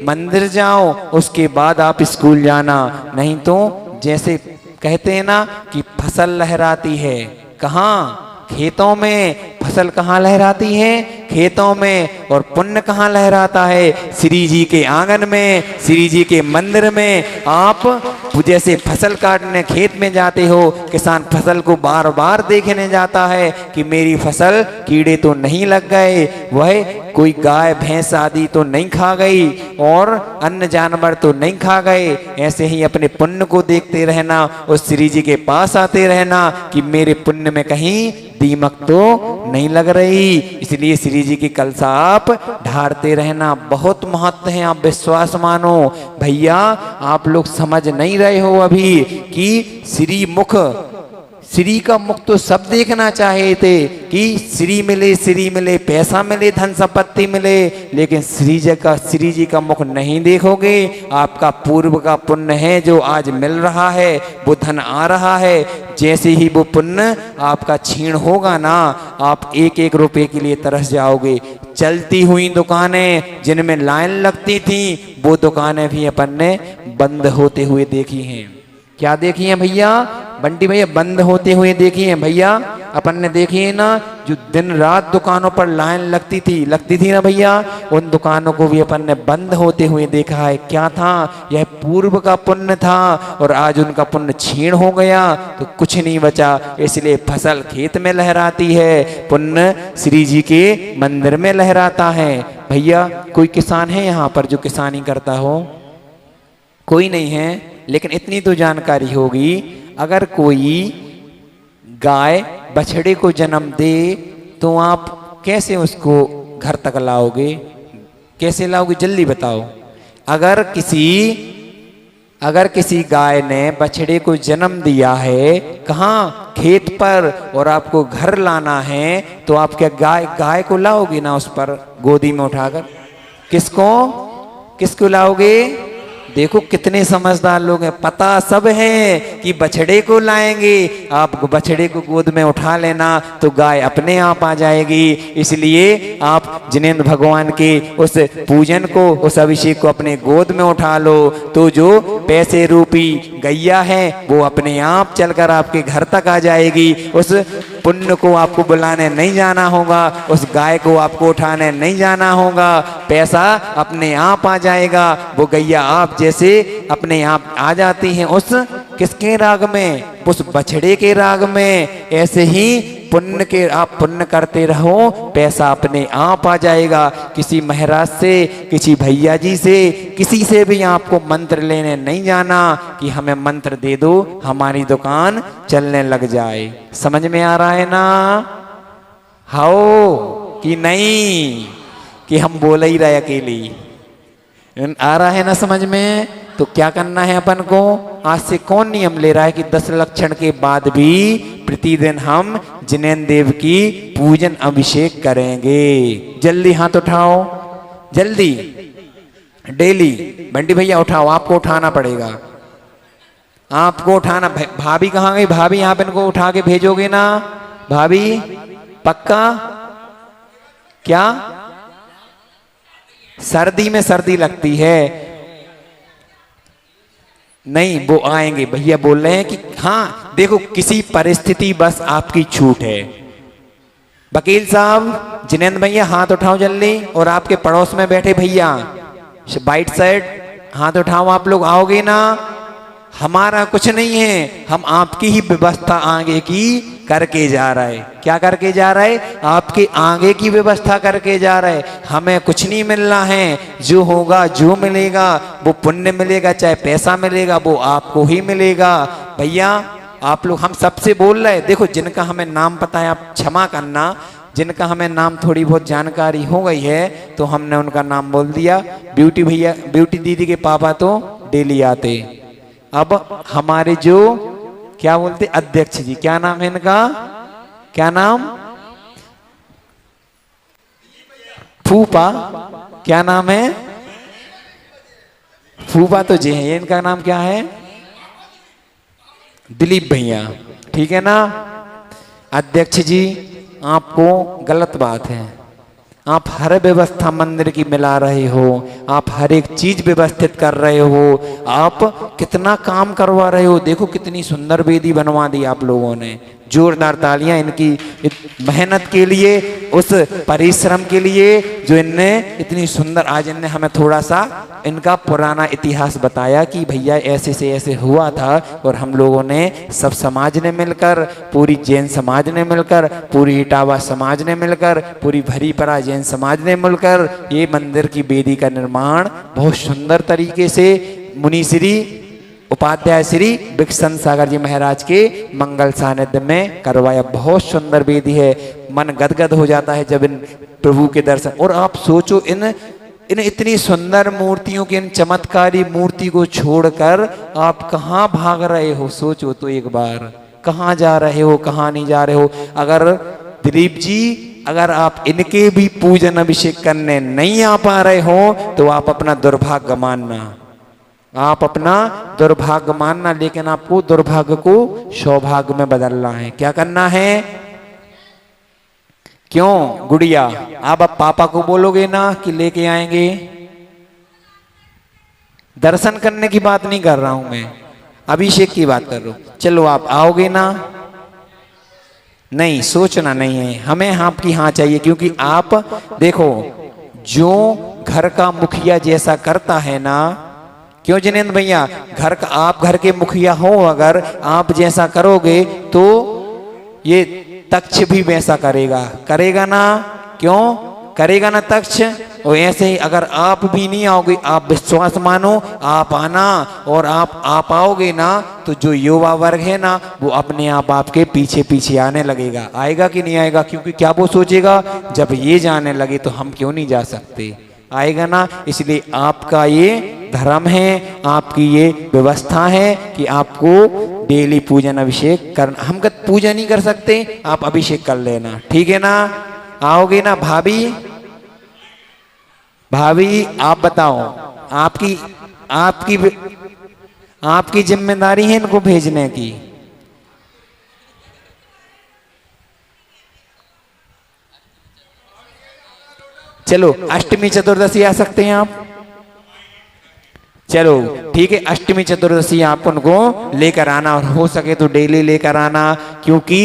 मंदिर जाओ, उसके बाद आप स्कूल जाना। नहीं तो जैसे कहते हैं ना कि फसल लहराती है कहाँ? खेतों में। फसल कहाँ लहराती है? खेतों में। और पुण्य कहाँ लहराता है? श्री जी के आंगन में, श्री जी के मंदिर में। आप जैसे फसल काटने खेत में जाते हो, किसान फसल को बार बार देखने जाता है कि मेरी फसल कीड़े तो नहीं लग गए। वह कोई गाय भैंस आदि तो नहीं खा गई और अन्य जानवर तो नहीं खा गए। ऐसे ही अपने पुण्य को देखते रहना, उस श्री जी के पास आते रहना कि मेरे पुण्य में कहीं दीमक तो नहीं लग रही। इसलिए श्री जी की कलशा आप ढारते रहना, बहुत महत्व है, आप विश्वास मानो। भैया आप लोग समझ नहीं रहे हो अभी कि श्री मुख, श्री का मुख तो सब देखना चाहे थे कि श्री मिले, पैसा मिले, धन संपत्ति मिले, लेकिन श्री जी का मुख नहीं देखोगे। आपका पूर्व का पुण्य है जो आज मिल रहा है, वो धन आ रहा है। जैसे ही वो पुण्य आपका छीण होगा ना, आप एक एक रुपए के लिए तरस जाओगे। चलती हुई दुकानें जिनमें लाइन लगती थी, वो दुकानें भी अपन ने बंद होते हुए देखी हैं। क्या देखी है भैया? बंटी भैया, बंद होते हुए देखी है भैया। अपन ने देखी है ना, जो दिन रात दुकानों पर लाइन लगती थी ना भैया, उन दुकानों को भी अपन ने बंद होते हुए देखा है। क्या था? यह पूर्व का पुण्य था और आज उनका पुण्य छीण हो गया तो कुछ नहीं बचा। इसलिए फसल खेत में लहराती है, पुण्य श्री जी के मंदिर में लहराता है। भैया कोई किसान है यहाँ पर जो किसानी करता हो? कोई नहीं है, लेकिन इतनी तो जानकारी होगी, अगर कोई गाय बछड़े को जन्म दे तो आप कैसे उसको घर तक लाओगे? कैसे लाओगे जल्दी बताओ। अगर किसी गाय ने बछड़े को जन्म दिया है कहाँ? खेत पर, और आपको घर लाना है तो आप क्या गाय को लाओगे ना उस पर गोदी में उठाकर? किसको लाओगे? देखो कितने समझदार लोग हैं, पता सब है कि बछड़े को लाएंगे। आप बछड़े को गोद में उठा लेना तो गाय अपने आप आ जाएगी। इसलिए आप जिनेंद्र भगवान के उस पूजन को, उस अभिषेक को अपने गोद में उठा लो तो जो पैसे रूपी गैया है वो अपने आप चलकर आपके घर तक आ जाएगी। उस पुण्य को आपको बुलाने नहीं जाना होगा, उस गाय को आपको उठाने नहीं जाना होगा, पैसा अपने आप आ जाएगा। वो गैया आप जैसे अपने आप आ जाती हैं उस किसके राग में? उस बछड़े के राग में। ऐसे ही पुण्य के आप पुण्य करते रहो, पैसा अपने आप आ जाएगा। किसी महाराज से, किसी भैया जी से, किसी से भी आपको मंत्र लेने नहीं जाना कि हमें मंत्र दे दो, हमारी दुकान चलने लग जाए। समझ में आ रहा है ना? हाओ कि नहीं? कि हम बोल ही रहे अकेली? आ रहा है ना समझ में? तो क्या करना है अपन को? आज से कौन नियम ले रहा है कि 10 लक्षण के बाद भी प्रतिदिन हम जिनेंद्र देव की पूजन अभिषेक करेंगे? जल्दी हाथ उठाओ, जल्दी, डेली। बंटी भैया उठाओ, आपको उठाना पड़ेगा, आपको उठाना। भाभी कहाँ गई? भाभी आप इनको उठा के भेजोगे ना? भाभी पक्का? क्या सर्दी में सर्दी लगती है? नहीं, वो आएंगे। भैया बोल रहे हैं कि हाँ देखो किसी परिस्थिति बस आपकी छूट है। वकील साहब, जिनेंद्र भैया हाथ उठाओ जल्दी, और आपके पड़ोस में बैठे भैया बाइट साइड हाथ उठाओ। आप लोग आओगे ना? हमारा कुछ नहीं है, हम आपकी ही व्यवस्था आगे की करके जा रहे। क्या करके जा रहे? आपके आगे की व्यवस्था करके जा रहे। हमें कुछ नहीं मिलना है, जो होगा, जो मिलेगा वो पुण्य मिलेगा, चाहे पैसा मिलेगा वो आपको ही मिलेगा। भैया आप लोग, हम सबसे बोल रहे, देखो जिनका हमें नाम पता है आप क्षमा करना, जिनका हमें नाम थोड़ी बहुत जानकारी हो गई है तो हमने उनका नाम बोल दिया। ब्यूटी भैया, ब्यूटी दीदी के पापा तो डेली आते। अब हमारे जो क्या बोलते अध्यक्ष जी, क्या नाम है इनका? क्या नाम? फूफा। क्या नाम है? फूफा तो जी है, इनका नाम क्या है? दिलीप भैया, ठीक है ना? अध्यक्ष जी आपको गलत बात है, आप हर व्यवस्था मंदिर की मिला रहे हो, आप हर एक चीज व्यवस्थित कर रहे हो, आप कितना काम करवा रहे हो। देखो कितनी सुंदर वेदी बनवा दी आप लोगों ने, जोरदार तालियां इनकी मेहनत के लिए, उस परिश्रम के लिए जो इनने इतनी सुंदर, आज इनने हमें थोड़ा सा इनका पुराना इतिहास बताया कि भैया ऐसे से ऐसे हुआ था। और हम लोगों ने सब समाज ने मिलकर, पूरी जैन समाज ने मिलकर, पूरी इटावा समाज ने मिलकर, पूरी भरीपरा जैन समाज ने मिलकर ये मंदिर की वेदी का निर्माण बहुत सुंदर तरीके से मुनिश्री उपाध्याय श्री विकसन सागर जी महाराज के मंगल सानिध्य में करवाया। बहुत सुंदर वेदी है, मन गदगद हो जाता है जब इन प्रभु के दर्शन। और आप सोचो इन इतनी सुंदर मूर्तियों की, इन चमत्कारी मूर्ति को छोड़कर आप कहाँ भाग रहे हो? सोचो तो एक बार, कहाँ जा रहे हो, कहाँ नहीं जा रहे हो? अगर दिलीप जी, अगर आप इनके भी पूजन अभिषेक करने नहीं आ पा रहे हो तो आप अपना दुर्भाग्य मानना, आप अपना दुर्भाग्य मानना। लेकिन आपको दुर्भाग्य को सौभाग्य में बदलना है। क्या करना है? क्यों गुड़िया, आप अब पापा को बोलोगे ना कि लेके आएंगे? दर्शन करने की बात नहीं कर रहा हूं मैं, अभिषेक की बात कर रहा हूं। चलो आप आओगे ना? नहीं, सोचना नहीं है हमें, आपकी हाँ चाहिए। क्योंकि आप देखो, जो घर का मुखिया जैसा करता है ना, क्यों जिनेंद्र भैया, घर का, आप घर के मुखिया हो, अगर आप जैसा करोगे तो ये तक्ष भी वैसा करेगा, करेगा ना? क्यों करेगा ना तक्ष? और ऐसे ही अगर आप भी नहीं आओगे, आप विश्वास मानो, आप आना, और आप आओगे ना तो जो युवा वर्ग है ना वो अपने आप आपके पीछे पीछे आने लगेगा। आएगा कि नहीं आएगा? क्योंकि क्या वो सोचेगा, जब ये जाने लगे तो हम क्यों नहीं जा सकते? आएगा ना। इसलिए आपका ये धर्म है, आपकी ये व्यवस्था है कि आपको डेली पूजन अभिषेक करना। हम पूजा नहीं कर सकते, आप अभिषेक कर लेना, ठीक है ना? आओगे ना भाभी? भाभी आप बताओ, आपकी आपकी आपकी जिम्मेदारी है इनको भेजने की। चलो अष्टमी चतुर्दशी आ सकते हैं आप? चलो ठीक है, अष्टमी चतुर्दशी आप उनको लेकर आना, और हो सके तो डेली लेकर आना। क्योंकि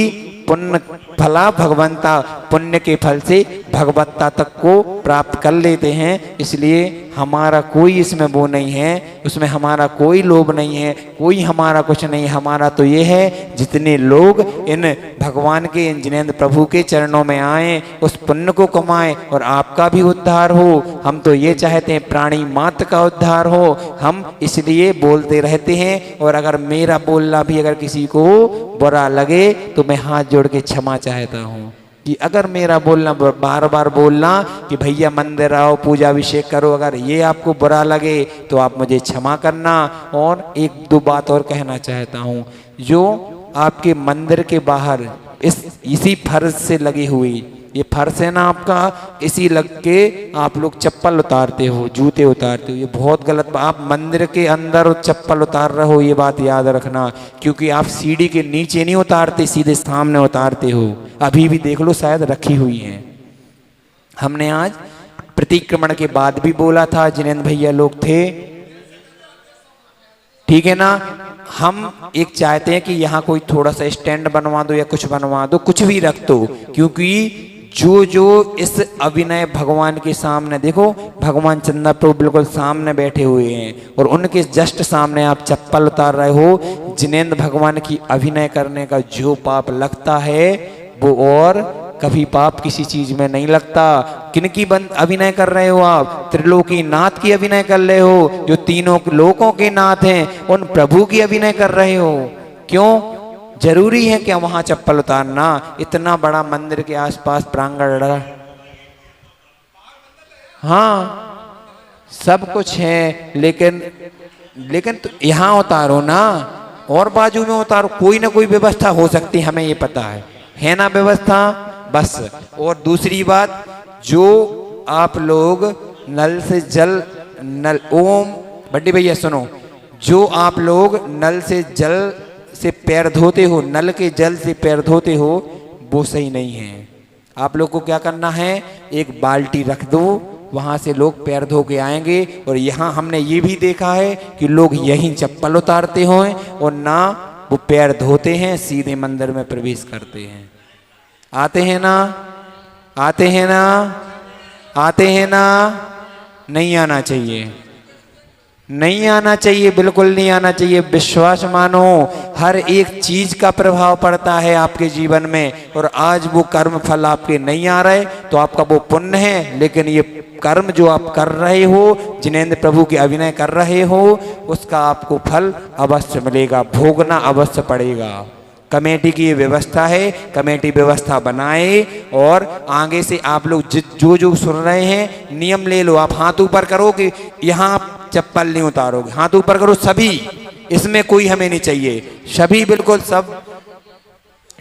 पुण्य फला भगवंता, पुण्य के फल से भगवत्ता तक को प्राप्त कर लेते हैं। इसलिए हमारा कोई इसमें वो नहीं है, उसमें हमारा कोई लोभ नहीं है, कोई हमारा कुछ नहीं। हमारा तो ये है, जितने लोग इन भगवान के, इन जिनेंद्र प्रभु के चरणों में आए, उस पुण्य को कमाएं और आपका भी उद्धार हो। हम तो ये चाहते हैं प्राणी मात्र का उद्धार हो, हम इसलिए बोलते रहते हैं। और अगर मेरा बोलना भी अगर किसी को बुरा लगे तो मैं हाथ जोड़ के क्षमा चाहता हूँ कि अगर मेरा बोलना, बार बार बोलना कि भैया मंदिर आओ, पूजा अभिषेक करो, अगर ये आपको बुरा लगे तो आप मुझे क्षमा करना। और एक दो बात और कहना चाहता हूँ, जो आपके मंदिर के बाहर इसी फर्श से लगी हुई ये फर्श है ना आपका, इसी लग के आप लोग चप्पल उतारते हो, जूते उतारते हो, ये बहुत गलत। आप मंदिर के अंदर चप्पल उतार रहे हो, ये बात याद रखना। क्योंकि आप सीढ़ी के नीचे नहीं उतारते, सीधे सामने उतारते हो। अभी भी देख लो, शायद रखी हुई है। हमने आज प्रतिक्रमण के बाद भी बोला था, जिनेंद्र भैया लोग थे, ठीक है ना? हम एक चाहते हैं कि यहाँ कोई थोड़ा सा स्टैंड बनवा दो या कुछ बनवा दो, कुछ भी रख दो। क्योंकि जो इस अभिनय भगवान के सामने देखो, भगवान चंद्र प्रभु बिल्कुल सामने बैठे हुए हैं और उनके जस्ट सामने आप चप्पल उतार रहे हो। जिनेंद्र भगवान की अभिनय करने का जो पाप लगता है वो और कभी पाप किसी चीज में नहीं लगता। किनकी अभिनय कर रहे हो आप? त्रिलोकी नाथ की अभिनय कर रहे हो, जो तीनों लोकों के नाथ हैं, उन प्रभु की अभिनय कर रहे हो। क्यों जरूरी है क्या वहां चप्पल उतारना? इतना बड़ा मंदिर के आसपास प्रांगण, हाँ सब कुछ है, लेकिन तो यहाँ उतारो ना, और बाजू में उतारो। कोई ना कोई व्यवस्था हो सकती, हमें ये पता है ना व्यवस्था? बस। और दूसरी बात, जो आप लोग नल से जल, नल, ओम बड्डी भैया सुनो, जो आप लोग नल से जल से पैर धोते हो, नल के जल से पैर धोते हो, वो सही नहीं है। आप लोग को क्या करना है, एक बाल्टी रख दो, वहां से लोग पैर धो के आएंगे। और यहाँ हमने ये भी देखा है कि लोग यहीं चप्पल उतारते हो और ना वो पैर धोते हैं, सीधे मंदिर में प्रवेश करते हैं। आते हैं ना, आते हैं ना, आते हैं ना। नहीं आना चाहिए, नहीं आना चाहिए, बिल्कुल नहीं आना चाहिए। विश्वास मानो, हर एक चीज का प्रभाव पड़ता है आपके जीवन में, और आज वो कर्म फल आपके नहीं आ रहे तो आपका वो पुण्य है, लेकिन ये कर्म जो आप कर रहे हो, जिनेंद्र प्रभु के अभिनय कर रहे हो, उसका आपको फल अवश्य मिलेगा, भोगना अवश्य पड़ेगा। कमेटी की ये व्यवस्था है, कमेटी व्यवस्था बनाए, और आगे से आप लोग जो जो सुन रहे हैं नियम ले लो। आप हाथ ऊपर करो कि यहाँ चप्पल नहीं उतारोगे, हाथ ऊपर करो सभी, इसमें कोई हमें नहीं चाहिए, सभी बिल्कुल सब,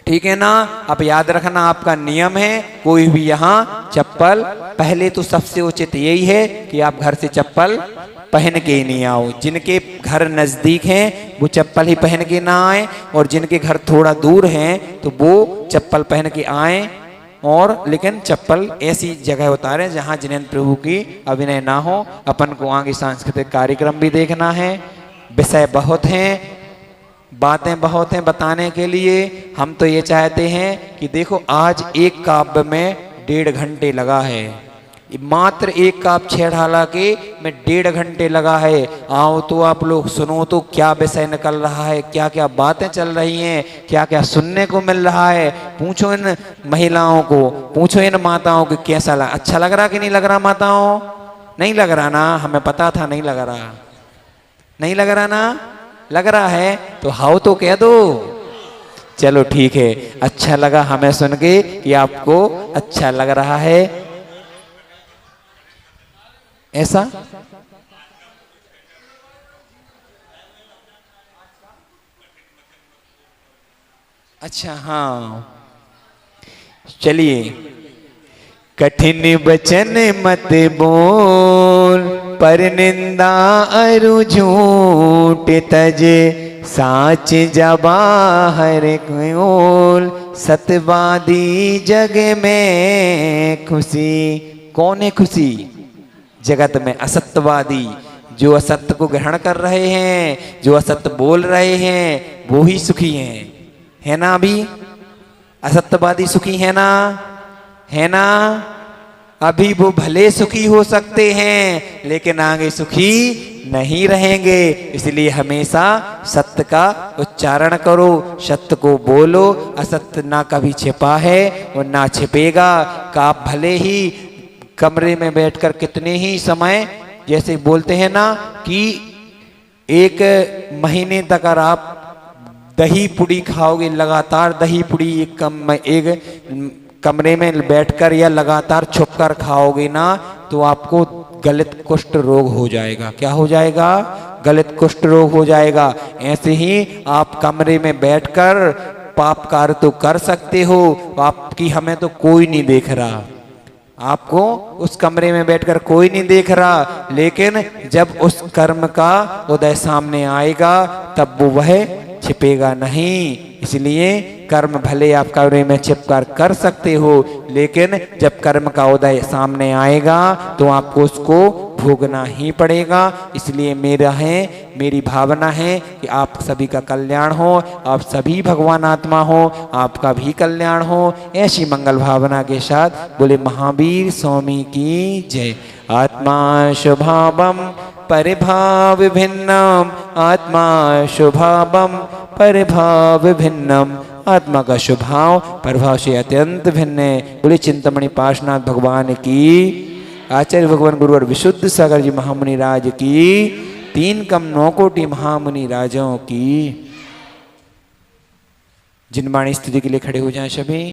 ठीक है ना। अब याद रखना आपका नियम है, कोई भी यहाँ चप्पल, पहले तो सबसे उचित यही है कि आप घर से चप्पल पहन के ही नहीं आओ। जिनके घर नजदीक हैं वो चप्पल ही पहन के ना आए, और जिनके घर थोड़ा दूर हैं तो वो चप्पल पहन के आए, और लेकिन चप्पल ऐसी जगह उतारें जहां जिनेंद्र प्रभु की अभिनय ना हो। अपन को आगे सांस्कृतिक कार्यक्रम भी देखना है, विषय बहुत हैं, बातें बहुत हैं बताने के लिए। हम तो ये चाहते हैं कि देखो आज एक काव्य में 1.5 घंटे लगा है, मात्र एक काव्य छेड़ाला के में 1.5 घंटे लगा है। आओ तो आप लोग सुनो तो क्या विषय निकल रहा है, क्या क्या बातें चल रही हैं, क्या क्या सुनने को मिल रहा है। पूछो इन महिलाओं को, पूछो इन माताओं को कैसा लगा, अच्छा लग रहा कि नहीं लग रहा। माताओं नहीं लग रहा ना, हमें पता था नहीं लग रहा, नहीं लग रहा ना, लग रहा है तो हाउ तो कह दो। चलो ठीक है, अच्छा लगा हमें सुन के कि आपको अच्छा लग रहा है, ऐसा। अच्छा हाँ, चलिए। कठिन वचन मत बोल, पर निंदा अरु झूठ तजे, साच जवाहर क्योल, सतवादी जग में खुशी। कौन है खुशी जगत में? असत्यवादी, जो असत्य को ग्रहण कर रहे हैं, जो असत्य बोल रहे हैं, वो ही सुखी हैं, है ना। अभी असत्यवादी सुखी है ना, है ना। अभी वो भले सुखी हो सकते हैं, लेकिन आगे सुखी नहीं रहेंगे। इसलिए हमेशा सत्य का उच्चारण करो, सत्य को बोलो। असत्य ना कभी छिपा है और ना छिपेगा। का आप भले ही कमरे में बैठकर कितने ही समय, जैसे बोलते हैं ना कि 1 महीने तक अगर आप दही पुड़ी खाओगे, लगातार दही पुड़ी एक कमरे में बैठकर या लगातार छुपकर खाओगे ना, तो आपको गलित कुष्ठ रोग हो जाएगा। क्या हो जाएगा? गलित कुष्ठ रोग हो जाएगा। ऐसे ही आप कमरे में बैठकर पाप कार्य तो कर सकते हो, आपकी हमें तो कोई नहीं देख रहा, आपको उस कमरे में बैठकर कोई नहीं देख रहा, लेकिन जब उस कर्म का उदय सामने आएगा तब वो वह छिपेगा नहीं। इसलिए कर्म भले आप कमरे में छिपकर कर सकते हो, लेकिन जब कर्म का उदय सामने आएगा तो आपको उसको भोगना ही पड़ेगा। इसलिए मेरी भावना है कि आप सभी का कल्याण हो, आप सभी भगवान आत्मा हो, आपका भी कल्याण हो। ऐसी मंगल भावना के साथ बोले महावीर स्वामी की जय। आत्मा स्वभावम परिभाव भिन्नम, आत्मा स्वभावम परिभाव भिन्नम। आत्मा का स्वभाव प्रभाव से अत्यंत भिन्न है। बोले चिंतामणि पार्श्वनाथ भगवान की, आचार्य भगवान गुरु और विशुद्ध सागर जी महामुनि राज की, 3 कम 9 कोटि महामुनि राजों की। जिनवाणी स्तुति के लिए खड़े हो जाएं सभी।